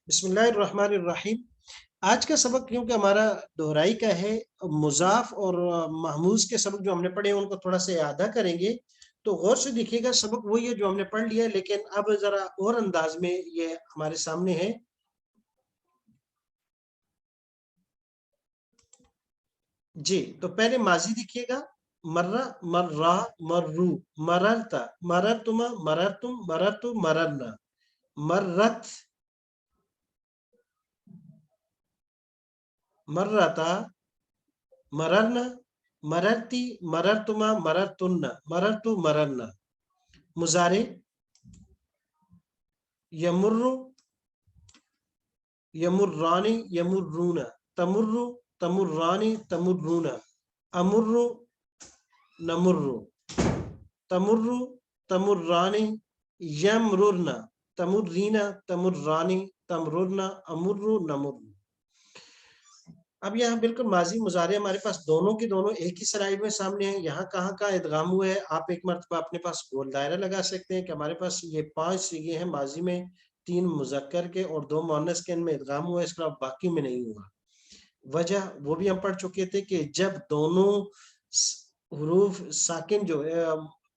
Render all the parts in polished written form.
बिस्मिल्लाहिर्रहमानिर्रहीम। आज का सबक क्योंकि हमारा दोहराई का है, मुजाफ और महमूज के सबक जो हमने पढ़े हैं उनको थोड़ा सा यादा करेंगे। तो गौर से देखिएगा, सबक वही है जो हमने पढ़ लिया है, लेकिन अब जरा और अंदाज में ये हमारे सामने है। जी, तो पहले माजी देखिएगा, मर्रा, मर्रा, मर्रू, मररता, मररतुमा, मररतुम, मररतु, मररना, मर्रत, मर्रता, मररना, मररती, मररतुमा, मररतुन्ना, मररतु, मररना। मुजारे, यमुर्रु, यमुर्रानी, यमुर्रूना, तमुर्रु, तमुर्रानी, तमुर्रूना, अमुर्रु, नमुर्रु, तमुर्रु, तमुर्रानी, यमरुरना, तमुर्रीना, तमुर्रानी, तमरुरना, अमुर्रु, नमुर्रु। अब यहाँ बिल्कुल माजी मुजारे हमारे पास दोनों की दोनों एक ही स्लाइड में सामने है। यहाँ कहाँ का इदगाम हुआ है, आप एक मरतबा अपने पास गोल दायरा लगा सकते हैं कि हमारे पास ये 5 सीगे हैं माजी में, 3 मुजक्कर के और 2 मुअन्नस के, इनमें इदगाम हुआ है, इसके अलावा बाकी में नहीं हुआ। वजह वो भी हम पढ़ चुके थे कि जब दोनों हुरूफ साकिन जो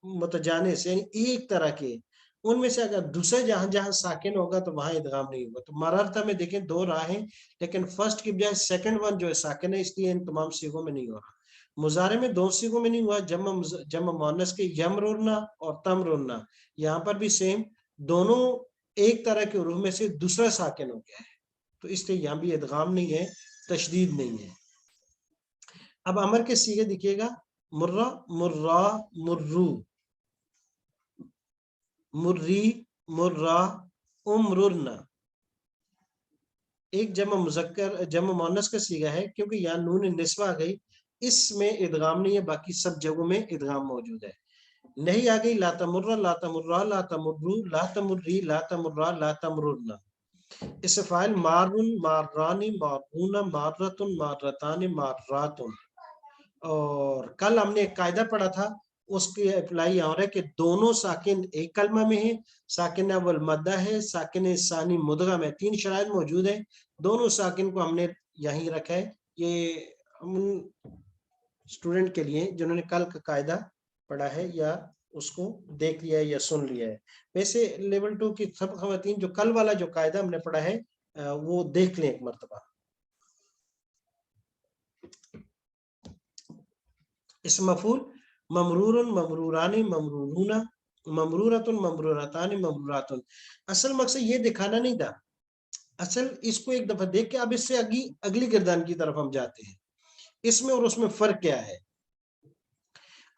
मुतजानिस यानी एक तरह के, उनमें से अगर दूसरे जहां जहां साकिन होगा तो वहां इदगाम नहीं होगा। तो मररता में देखें 2 राहें, लेकिन फर्स्ट की बजाय सेकंड वन जो है साकिन है, इसलिए इन तमाम सीगों में नहीं हो रहा। मुजारे में 2 सीगों में नहीं हुआ, जम मुअन्नस के यमरुरना और तमरुरना, यहाँ पर भी सेम, दोनों एक तरह के हुरूफ में से दूसरा साकिन हो गया है, तो इसलिए यहाँ भी इदगाम नहीं है, तशदीद नहीं है। अब अमर के सीगे दिखिएगा, मुर्रा, मुर्रा, मुर्रू, मुर्री, मुर्रा, उमरुरना। एक जमा मुजक्कर जमा मुअन्नस का सीगा है, क्योंकि यहाँ नून निस्वा आ गई, इसमें इदगाम नहीं है, बाकी सब जगहों में इदगाम मौजूद है। नहीं आ गई ला तमुर्रा, ला तमुर्रा, ला तमुर्रू, ला तमुर्री, ला तमुर्रा, ला तमरुरना। इससे फाइल मारुन, मार्रानी, मारूना, मार्रतुन, मार्रतानी, मार्रातुन। और कल हमने एक कायदा पढ़ा था, उसकी अप्लाई हो रहा है कि दोनों साकिन एक कलमा में है, साकिन अव्वल मद्दा है, साकिन सानी मुदगम है, 3 शराइत मौजूद है, दोनों साकिन को हमने यहीं रखा है। ये उन स्टूडेंट के लिए जिन्होंने कल का कायदा पढ़ा है या उसको देख लिया है या सुन लिया है। वैसे लेवल 2 की सब खवातीन जो कल वाला जो कायदा हमने पढ़ा है वो देख लें एक मरतबा। इस मफूल ममरूरन, ममरूरानी, ममरूरूना, ममरूरतुन, ममरूरतानी, ममरूरातुन। असल मकसद ये दिखाना नहीं था, असल इसको एक दफा देख के अब इससे अगली गिरदान की तरफ हम जाते हैं, इसमें और उसमें फर्क क्या है।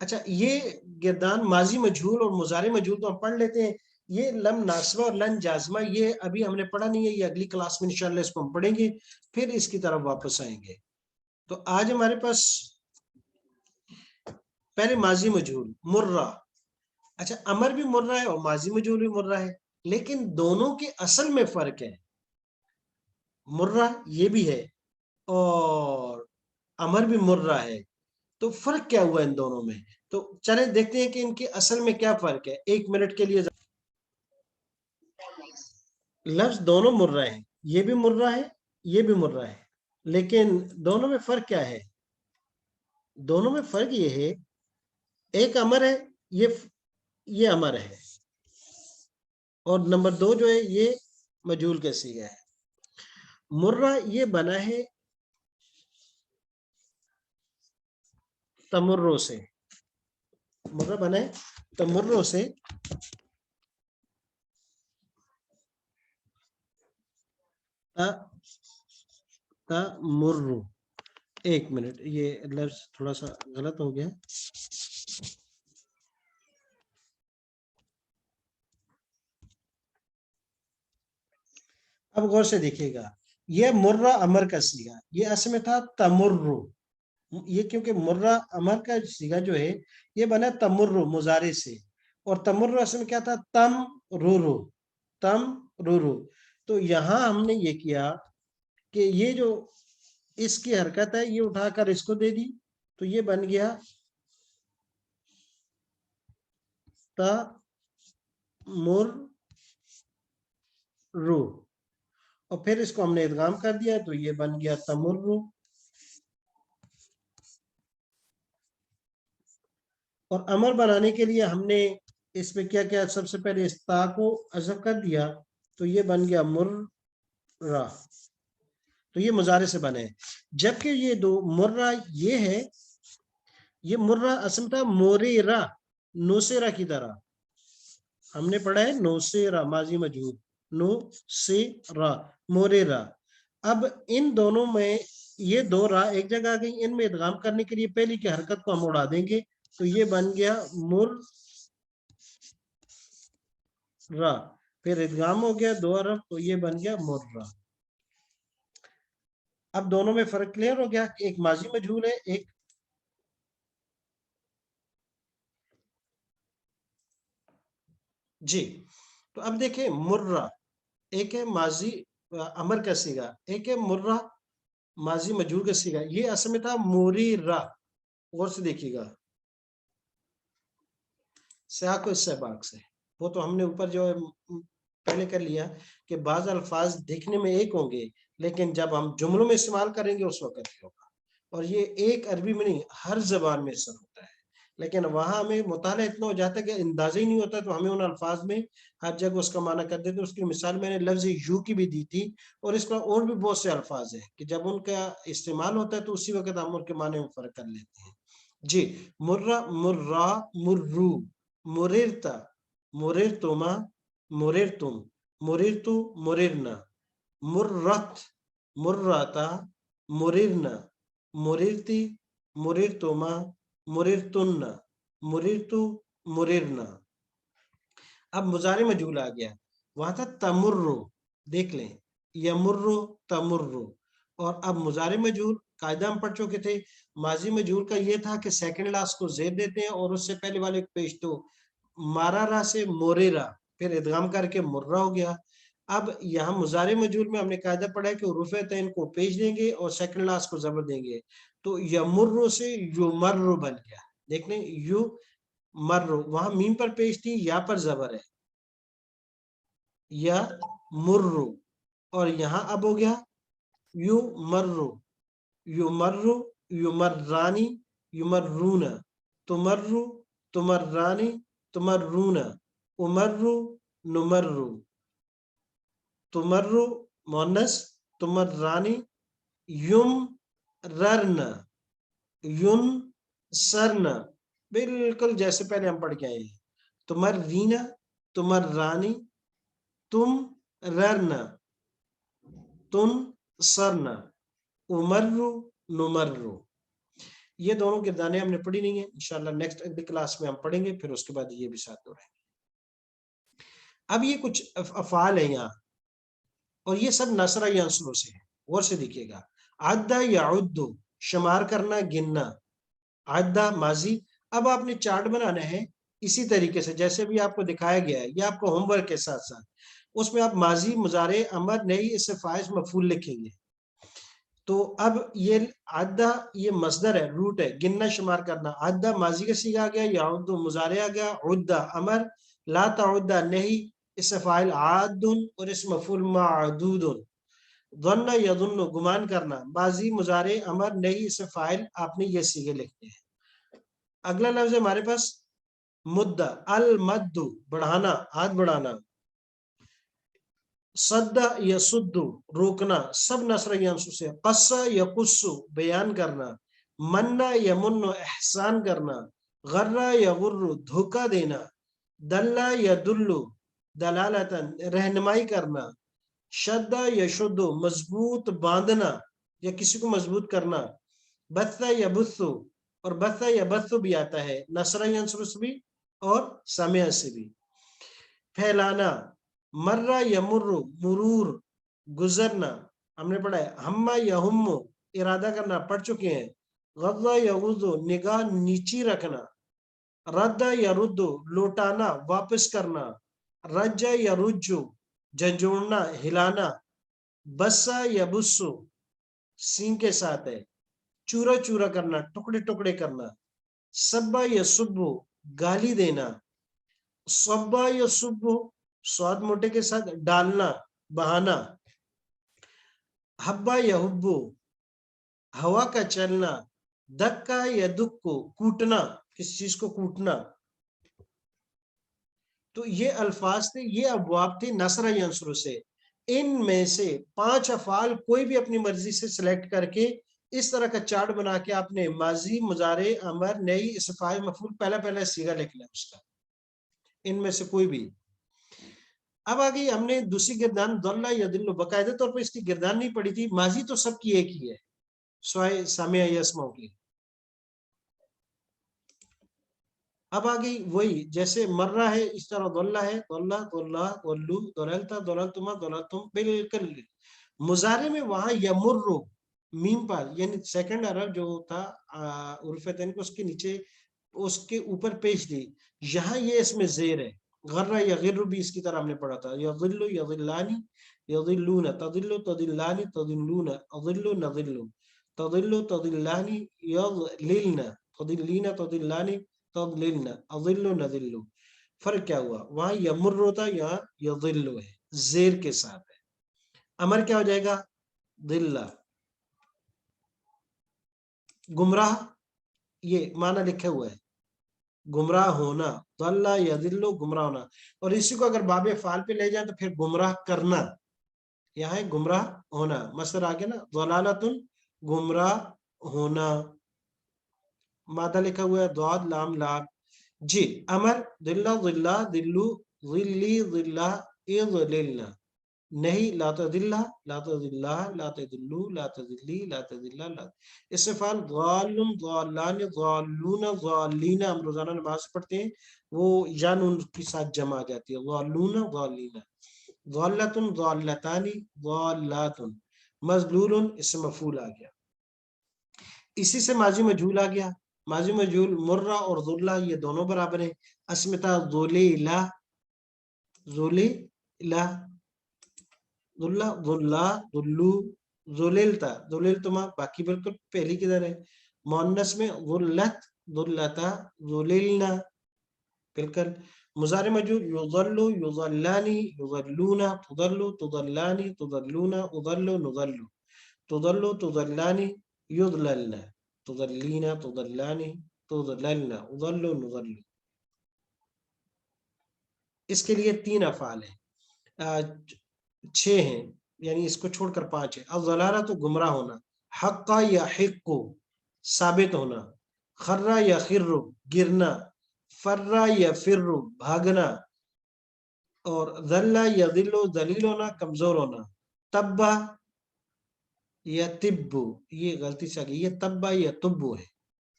अच्छा, ये गिरदान माजी मजहूल और मुजारे मजहूल तो हम पढ़ लेते हैं, ये लम नासवा और लन जाजमा ये अभी हमने पढ़ा नहीं है, ये अगली क्लास में इंशाल्लाह इसको हम पढ़ेंगे, फिर इसकी तरफ वापस आएंगे। तो आज हमारे पास पहले माजी मजहूल मुर्रा। अच्छा, अमर भी मुर्रा है और माजी मजहूल भी मुर्रा है, लेकिन दोनों के असल में फर्क है। मुर्रा ये भी है और अमर भी मुर्रा है, तो फर्क क्या हुआ इन दोनों में। तो चले देखते हैं कि इनके असल में क्या फर्क है। 1 मिनट के लिए, लफ्ज दोनों मुर्रा है, ये भी मुर्रा है, ये भी मुर्रा है, लेकिन दोनों में फर्क क्या है। दोनों में फर्क ये है, एक अमर है, ये अमर है, और नंबर 2 जो है ये मजहूल का सीगा है। मुर्रा ये बना है तमुर्रो से, मुर्रा बना है तमुर्रो से, तमुर्रो। 1 मिनट, ये लफ्ज थोड़ा सा गलत हो गया। अब गौर से देखिएगा, ये मुर्रा अमर का सीगा, ये असल में था तमुर्रो। ये क्योंकि मुर्रा अमर का सीगा जो है ये बना तमुर्रो मुजारे से, और तमुर्रो असल में क्या था, तम रूरू, तम रूरू। तो यहां हमने ये किया कि ये जो इसकी हरकत है ये उठाकर इसको दे दी, तो ये बन गया तमुर्रू। اور پھر اس کو ہم نے ادغام کر دیا تو یہ بن گیا تمرو. اور امر بنانے کے لیے ہم نے اس میں کیا کیا؟ سب سے پہلے اس تا کو حذف کر دیا تو یہ بن گیا مرہ. تو یہ مضارع سے بنے. جبکہ یہ دو مرہ یہ ہے، یہ مرہ اصل تھا موریرا، نوسیرا کی طرح. ہم نے پڑھا ہے نوسیرا ماضی مجہول، نوسیرا موریرا. اب ان دونوں میں یہ دو را ایک جگہ آ گئی، ان میں ادغام کرنے کے لیے پہلی کی حرکت کو ہم اڑا دیں گے تو یہ بن گیا مر را. پھر ادغام ہو گیا دو حرف تو یہ بن گیا مرہ. اب دونوں میں فرق کلیئر ہو گیا کہ ایک ماضی مجہول ہے، ایک جی. تو اب دیکھیں مرہ ایک ہے ماضی امر کا سیگا، ایک ہے مرہ ماضی مجہول کا سیگا. یہ اصل میں تھا موریرا. اور سے دیکھیے گا سیاق و استحقاق سے، وہ تو ہم نے اوپر جو پہلے کر لیا کہ بعض الفاظ دیکھنے میں ایک ہوں گے لیکن جب ہم جملوں میں استعمال کریں گے اس وقت ہوگا. اور یہ ایک عربی میں نہیں، ہر زبان میں اثر ہوتا ہے. لیکن وہاں ہمیں مطالعہ اتنا ہو جاتا ہے کہ اندازہ ہی نہیں ہوتا، تو ہمیں ان الفاظ میں ہر جگہ اس کا معنی کر دیتے. اس کی مثال میں نے لفظ یو کی بھی دی تھی، اور اس کا اور بھی بہت سے الفاظ ہیں کہ جب ان کا استعمال ہوتا ہے تو اسی وقت ہم ان کے معنی میں فرق کر لیتے ہیں. جی. مرہ مرہ مرو، مررتا مررتما مررتم، مررتو مررنا، مرت مرراتا مررنا، مررتی مررتما مررتن، مررتو مررنا. اب مضارع مجہول آ گیا، وہاں تھا تمرو، دیکھ لیں یمرو تمرو. اور اب مضارع مجہول قاعدہ ہم پڑھ چکے تھے. ماضی مجہول کا یہ تھا کہ سیکنڈ لاس کو زیر دیتے ہیں اور اس سے پہلے والے پیش تو مارارا سے موریرا، پھر ادغام کر کے مرہ ہو گیا. اب یہاں مضارع مجہول میں ہم نے قاعدہ پڑھا ہے کہ حروف عین کو پیش دیں گے اور سیکنڈ لاس کو زبر دیں گے تو یمرو سے یمرو بن گیا. دیکھ لیں یو مرو، وہاں میم پر پیش تھی، یا پر زبر ہے یا مرو. اور یہاں اب ہو گیا یو مرو، یو مرو you مرانی you maroon, تمرو تمرانی تمرون، Amr نمرو، تمرو Moonis تمرانی، M ررنا ین سرنا، بالکل جیسے پہلے ہم پڑھ کے آئے ہیں. تمر رینا تمر رانی تم ررنا تن سرنا، امرو نمرو. یہ دونوں گردانیں ہم نے پڑھی نہیں ہیں، انشاءاللہ نیکسٹ اگلی کلاس میں ہم پڑھیں گے، پھر اس کے بعد یہ بھی ساتھ ہو رہے ہیں. اب یہ کچھ افعال ہیں یہاں اور یہ سب نصرہ ینصرو سے ہے. غور سے دیکھیے گا. عدہ یعد، شمار کرنا گننا، عدہ ماضی. اب آپ نے چارٹ بنانا ہے اسی طریقے سے جیسے بھی آپ کو دکھایا گیا ہے، یہ آپ کو ہوم ورک کے ساتھ ساتھ اس میں آپ ماضی مضارع امر نہیں اس سے فاعل مفعول لکھیں گے. تو اب یہ عدہ یہ مصدر ہے، روٹ ہے، گننا شمار کرنا. عدہ ماضی کا صیغہ آ گیا، یعد مضارع آ گیا، عدہ امر، لا تعدہ نہیں، اس سے فاعل عاد اور اس مفعول معدود. ظن یظن گمان کرنا، ماضی مضارع امر نہیں اس سے فاعل آپ نے یہ صیغے لکھتے ہیں. اگلا لفظ ہے ہمارے پاس مدہ، المد بڑھانا، ہاتھ بڑھانا. صد یصد روکنا، سب نصر ینصر سے. قص یقص بیان کرنا، من یمن احسان کرنا، غر یغر دھوکہ دینا، دل یدل دلالتن رہنمائی کرنا، شد یشد مضبوط باندھنا یا کسی کو مضبوط کرنا، بث یبث اور بث یبث بھی آتا ہے نصر ینصر سے بھی اور سامع سے بھی. پھیلانا، مرہ یمر مرور گزرنا ہم نے پڑھا ہے. ہما یہم ارادہ کرنا پڑھ چکے ہیں. غض یغض نگاہ نیچی رکھنا. رد یرد لوٹانا واپس کرنا. رج یرج جھنجھوڑنا ہلانا. بسا یبسو سین کے ساتھ ہے، چورا چورا کرنا ٹکڑے ٹکڑے کرنا. سبا یسبو گالی دینا. صبا یصب سواد موٹے کے ساتھ ڈالنا بہانا. हब्बा यहुब्बु, हवा का चलना, दक्का या दुक्को, कूटना, किस चीज को कूटना। तो ये अल्फाज थे, ये अबवाब थे नसरा यंसुर से। इनमें से 5 अफाल कोई भी अपनी मर्जी से सिलेक्ट करके इस तरह का चार्ट बना के आपने माजी, मुजारे, अमर, नई, इसफाए, मफूल, पहला पहला सीगा लिखना है उसका, इनमें से कोई भी। अब आ गई हमने दूसरी गिरदान दल्ला यदिल्लु, बाकायदे तौर पर इसकी गिरदान नहीं पड़ी थी। माजी तो सबकी एक ही है, स्वाय सामिया यसमाओं की। अब आ गई वही, जैसे मर्रा है इस तरह दल्ला है, दल्ला दल्ला दल्लू दललता दललतुमा दललतुम, बिल्कुल। मुजारे में वहां यमुर्रु मीम पर, यानी सेकंड अरब जो था उर्फतन को उसके नीचे उसके ऊपर पेश दी, यहाँ ये इसमें जेर है। गर्रा या गिर्रु भी इसकी तरह हमने पढ़ा था, यदिल्लु यदिल्लानी यदिल्लूना, तदिल्लु तदिल्लानी तदिल्लूना, अदिल्लु नदिल्लु, तदिल्लु तदिल्लानी यदिल्लना, तदिल्लीना तदिल्लानी तदिल्लना, अदिल्लु नदिल्लु। फर्क क्या हुआ, वहां यमुर्रु होता, यहाँ यदिल्लु है, जेर के साथ है। अमर क्या हो जाएगा, दिल्ला। गुमराह, ये माना लिखा हुआ है, गुमराह होना, दल्ला यदिल्लु, गुमराह होना। और इसी को अगर बाबे फाल पे ले जाए तो फिर गुमराह करना, यहाँ है गुमराह होना, मसर आ गया ना, दलालतुन, गुमराह होना। मादा लिखा हुआ है, दाद लाम लाम। जी, अमर, दिल्ला दिल्ला दिल्लू, दिल्ली दिल्ला, इज़लिल्ला। नहीं, ला तदिल्ला, ला तदिल्ला, ला तदिल्लू, ला तदिल्ली, ला तदिल्ला, ला। इससे फाल ज़ालुन, ज़ालान, ज़ालून, ज़ालीना, हम रोजाना नमाज पढ़ते हैं, वो या नून के साथ जमा आ जाती है, ज़ालून ज़ालीना। ज़ालतुन, ज़ालतानी, ज़ालातुन। मज़लूलुन, इससे मफूल आ गया। इसी से माजी मजहूल आ गया। माजी मजहूल मुर्रा और ज़ुल्ला ये दोनों बराबर है। अस्मिता ज़ुलीला, ज़ुलीला, ज़ुल्ला, ज़ुल्ला, ज़ुल्लू, ज़ुलिलता, ज़ुलिलतुमा, बाकी बिल्कुल पहली की तरह है। मुअन्नस में ज़ुल्लत, ज़ुल्लता, ज़ुलिलना, बिल्कुल। मुज़ारे मजहूल युज़ल्लु, युज़ल्लानी, युज़ल्लूना, तुज़ल्लु, तुज़ल्लानी, तुज़ल्लूना, उज़ल्लु, नुज़ल्लु, तुज़ल्लु, तुज़ल्लानी, युज़ललना, तुज़ल्लीना, तुज़ल्लानी, तुज़ललना, उज़ल्लु, नुज़ल्लु। इसके लिए 3 अफ़ाल हैं, 6 हैं, यानी इसको छोड़कर 5 है। अब ज़लाला तो गुमराह होना, हक्का या हिक्कु साबित होना, खर्रा या खिर्रु गिरना, फर्रा या फिर्रु भागना, और ज़ल्ला या ज़िल्लु ज़लील होना, कमजोर होना। तब्बा या तिब्बु, ये गलती से आ गई, ये तब्बा या तुब्बु है,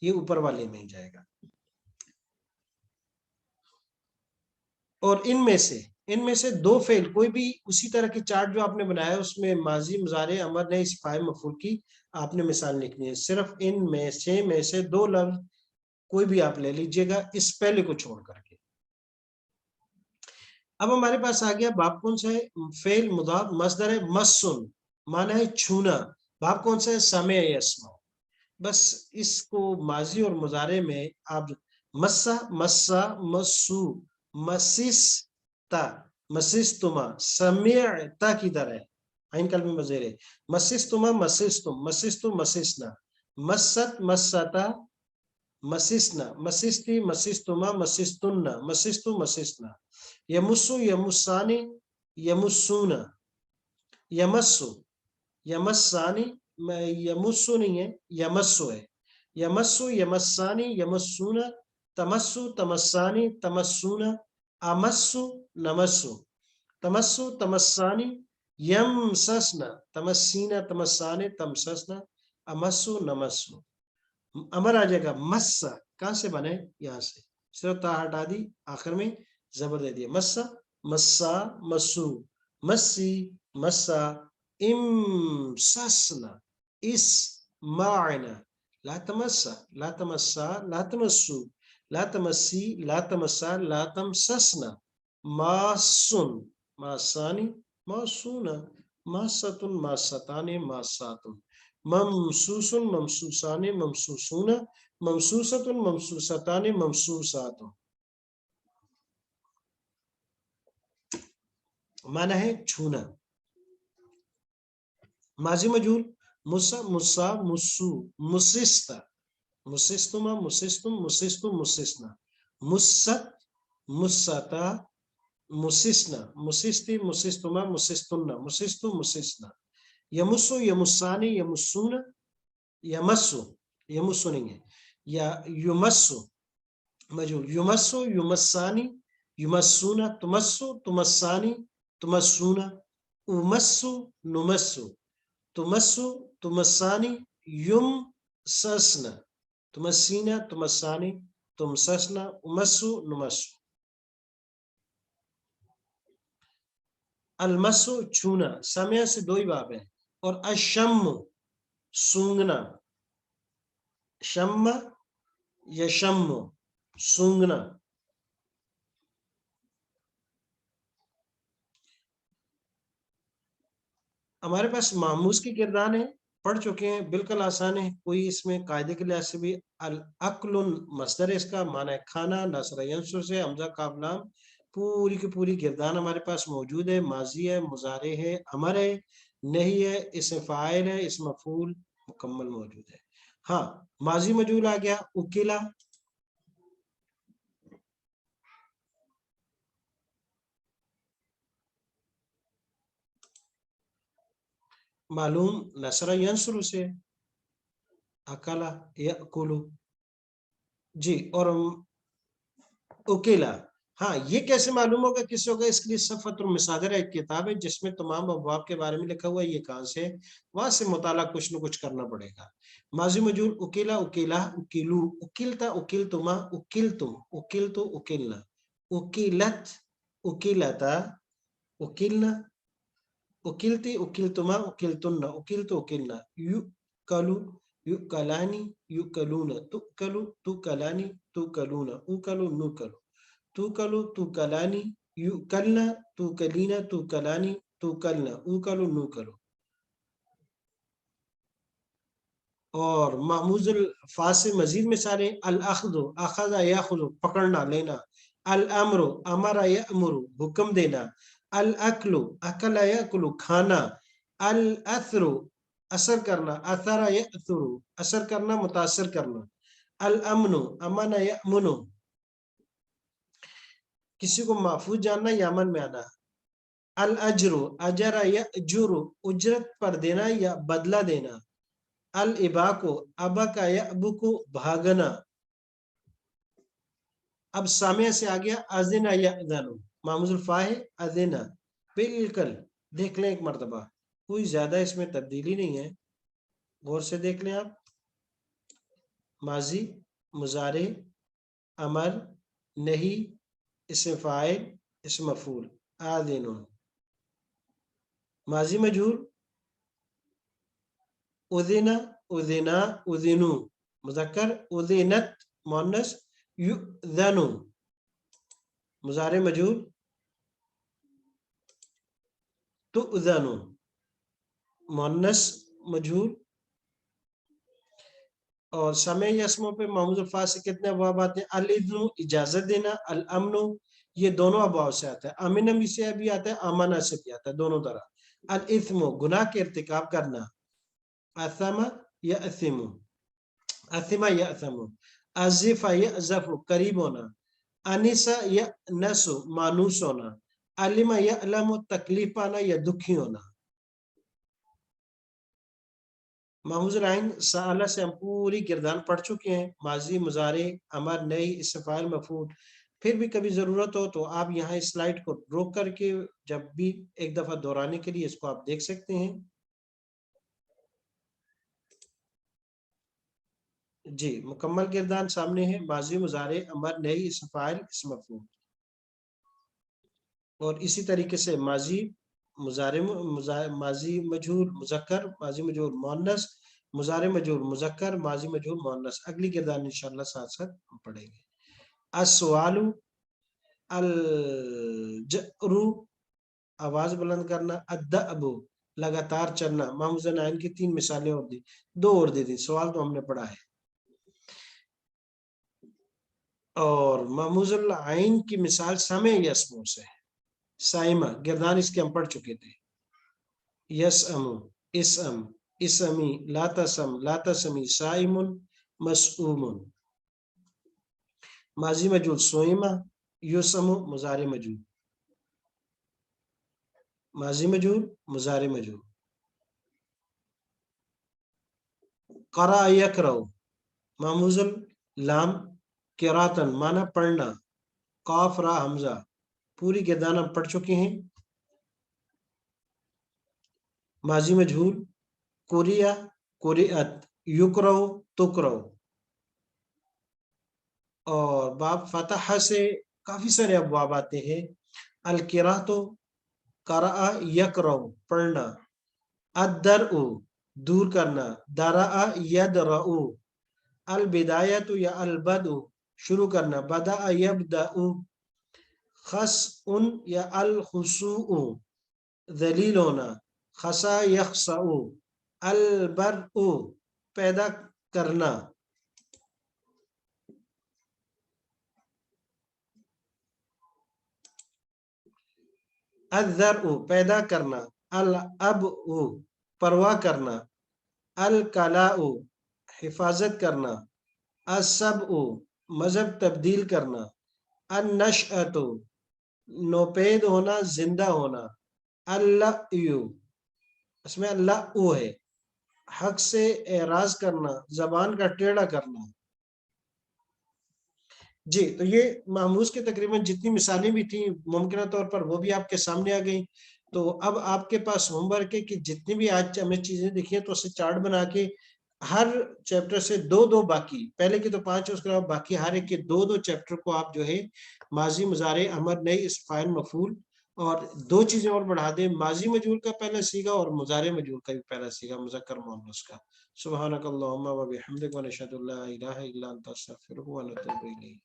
ये ऊपर वाले में ही जाएगा। और इनमें से 2 फेल कोई भी उसी तरह की चार्ट जो आपने बनाया है उसमें माजी, मुजारे, अमर, नहीं, सिफाए, मफूल की आपने मिसाल लिखनी है। सिर्फ इनमें से 2 लफ्ज कोई भी आप ले लीजिएगा, इस पहले को छोड़ करके। अब हमारे पास आ गया बाप कौन सा है, फेल मुदाफ मसदर है, मस्सुन माना है छूना। बाप कौन सा है, समय यसमा। बस इसको माजी और मुजारे में आप मस्सा, मस्सा, मस्सू, मसिस्ता, मसिस्तुमा, समिअता की तरह है, आइन कलमी मजेर है। मसिस्तुमा, मसिस्तुम, मसिस्तु, मसिस्ना, मस्सत, मस्सता, मसिस्ना, मसिस्ती, मसिस्तुमा, मसिस्तुन्ना, मसिस्तु, मसिस्ना। यमुस्सु, यमुस्सानी, यमुस्सूना, यमस्सु, यमस्सानी, यमुस्सु नहीं है, यमस्सु है। यमस्सु, यमस्सानी, यमस्सूना, तमस्सु, तमस्सानी, तमस्सूना, अमस्सु, नमस्सु, तमस्सु, तमस्सानी, यमससना, तमस्सीना, तमस्साने, तमससना, अमस्सु, नमस्सु। अमर आ जाएगा मस्सा, कहां से बने, यहां से, सिर्फ ता हटा दी, आखिर में जबर दे दिया, मस्सा, मस्सा, मस्सू, मस्सी, मस्सा, इमससना, इस मायना, ला तमस्सा, ला तमस्सा, ला तमस्सू, ला तमस्सी, ला तमस्सा, ला तमससना, मासुन, मासानी, मासूना, मासतुन, मासताने, मासातुन, ममसूसुन, ममसूसाने, ममसूसूना, ममसूसतुन, ममसूसताने, ममसूसातुन। माना है छूना। माजी मजहूल मुसा मुसा मुस्सू मुसिस्ता मुसिस्तुमा मुसिस्तुम मुसिस्तु मुसिस्ना मुस्सत मुस्सता मुसिस्ना मुसिस्ती मुसिस्तुमा मुसिस्तुन्ना मुसिस्तु मुसिस्ना यमुस्सु यमुस्सानी यमुस्सूना यमस्सु यमुस्सु नहीं है या युमस्सु मजहूल युमस्सु युमस्सानी युमस्सूना तुमस्सु तुमस्सानी तुमस्सूना उमस्सु नुमस्सु तुमस्सु तुमस्सानी युम ससना तुमस्सीना तुमस्सानी तुम ससना उमस्सु नुमस्सु अलमस्सु छूना समय से दो ही बाब है और अशम सूंघना शम यशम सूंघना हमारे पास मामूज की किरदार है पढ़ चुके हैं बिल्कुल आसान है कोई इसमें कायदे के लिहाज से भी अल अक्लुन मसदर इसका माना है खाना नसर यंसुर से हमजा काबलाम पूरी की पूरी किरदार हमारे पास मौजूद है माजी है मुजारे है अमर है नहीं है इसमें फाइल है इस मफूल मुकम्मल मौजूद है हाँ माजी मजूल आ गया उकिला मालूम नसरा यंसुर से अकला यअकुलु जी और उकेला हाँ ये कैसे मालूम होगा किसी होगा इसके लिए सफ़तुल मसादिर एक किताब है जिसमें तमाम अबवाब के बारे में लिखा हुआ है ये कहाँ से वहां से मुताला कुछ न कुछ करना पड़ेगा माजी मजूल उकेला उकेला उकिलू उकिलता उकिलतुमा उकिलतुम उकिलतु उकिलना उकिलत उकिलता उकिलना उकिलती उकिलतुमा उकिलतुन्ना उकिलतु उकिलना युकलु युकलानी युकलूना तुकलु तुकलानी तुकलूना उकलु नुकलु तुकलु तुकलानी युकलना तुकलीना तुकलानी तुकलना उकलु नुकलु और महमूजुल फा से मजीद मिसालें अल अख्दु अखज़ा यअखुज़ु पकड़ना लेना अल अम्रु अमरा यअमुरु हुक्म देना अल अक्लु अकला यअकुलु खाना अल अथरु असर करना अथरा यअथुरु असर करना मुतासर करना अल अमनु अमना यअमुनु किसी को महफूज जानना या अमन में आना अल अजरु अजरा यअजुरु उजरत पर देना या बदला देना अल इबाको अबका यअबुकु भागना अब सामिया से आ गया अज़िना यअज़नु मामूज़ुल फ़ाए अज़िना बिल्कुल देख लें एक मर्तबा कोई ज्यादा इसमें तब्दीली नहीं है गौर से देख लें आप माजी मुजारे अमर नहीं इसम फ़ाइल इसम मफ़ूल आज़िनुन माजी मजहूल उज़िना उज़िना उज़िनु मुज़क्कर उज़िनत मुअन्नस युज़नु मुज़ारे मजहूल तुज़नु मुअन्नस मजहूल और समय यसमों पे मामूज़ुल फ़ा से कितने अबवाब आते हैं अल इज़्नु इजाज़त देना अल अम्नु ये दोनों अबवाब से आता है अमिन भी से भी आता है अमाना से भी आता है दोनों तरह अल इस्मु गुनाह के इर्तिकाब करना अथमा या असिमु असिमा या असमु अज़िफा या अज़फ़ु करीब होना अनिसा या नसु मानूस होना अलिमा या अलमु तकलीफ पाना या दुखी होना महमूज़ुल आइन साला से हम पूरी किरदार पढ़ चुके हैं माजी मुजारे अमर नई इस्फ़ाइल मफ़ूल फिर भी कभी ज़रूरत हो तो आप यहाँ इस स्लाइड को रोक करके जब भी एक दफ़ा दोहराने के लिए इसको आप देख सकते हैं जी मुकम्मल किरदार सामने है माजी मुजारे अमर नई इस्फ़ाइल इस्म मफ़ूल और इसी तरीके से माजी मुजारे माजी मजहूल मुज़क्कर माजी मजहूल मुअन्नस मुजारे मजहूल मुज़क्कर माजी मजहूल मुअन्नस अगली किरदार इंशाअल्लाह साथ साथ हम पढ़ेंगे अस्सवालु अल जरू आवाज बुलंद करना अद्दअबु लगातार चलना महमूज़ुल आइन की 3 मिसालें और दी 2 और दे दी सवाल तो हमने पढ़ा है और महमूज़ुल आइन की मिसाल समय यसमों से साइमा गिरदान इसके हम पढ़ चुके थे यस अमु اسم اسمی لا تسم لا تسمی سائم مسعوم ماضی مجهول سوئمہ یوسم مضارع مجهول ماضی مجهول مضارع مجهول قرأ یقرأ معموز اللام قراتن معنی پڑھنا قاف را حمزہ پوری گردان ہم پڑھ چکے ہیں ماضی مجهول قرئ قرئت یقرأ تقرأ اور باب فتح سے کافی سارے ابواب آتے ہیں القراءۃ قرأ یقرأ پڑھنا الدرء دور کرنا درأ یدرأ البدایۃ یا البدء شروع کرنا بدأ یبدأ خسء یا الخسوء ذلیل ہونا خسا یخسأ البرء پیدا کرنا الذرء پیدا کرنا الابء پرواہ کرنا الکلاء حفاظت کرنا السبع مذہب تبدیل کرنا النشأۃ نوپید ہونا زندہ ہونا اللأی اس میں اللأ ہے حق سے اعراض کرنا زبان کا ٹیڑھا کرنا جی تو یہ معموز کے تقریباً جتنی مثالیں بھی تھیں ممکنہ طور پر وہ بھی آپ کے سامنے آ گئیں تو اب آپ کے پاس ہوم ورک ہے کہ جتنی بھی آج ہمیں چیزیں دکھی ہیں تو اسے چارٹ بنا کے ہر چیپٹر سے دو دو باقی پہلے کی تو 5 اس کے علاوہ باقی ہر ایک کے دو دو چیپٹر کو آپ جو ہے ماضی مضارع امر نئی اسم فاعل مفعول اور دو چیزیں اور بڑھا دیں ماضی مجهول کا پہلا صیغہ اور مضارع مجهول کا بھی پہلا صیغہ مذکر مؤنث کا سبحانک اللہم و بحمدک و نشہد ان لا الہ الا انت استغفرک و نتوب الیک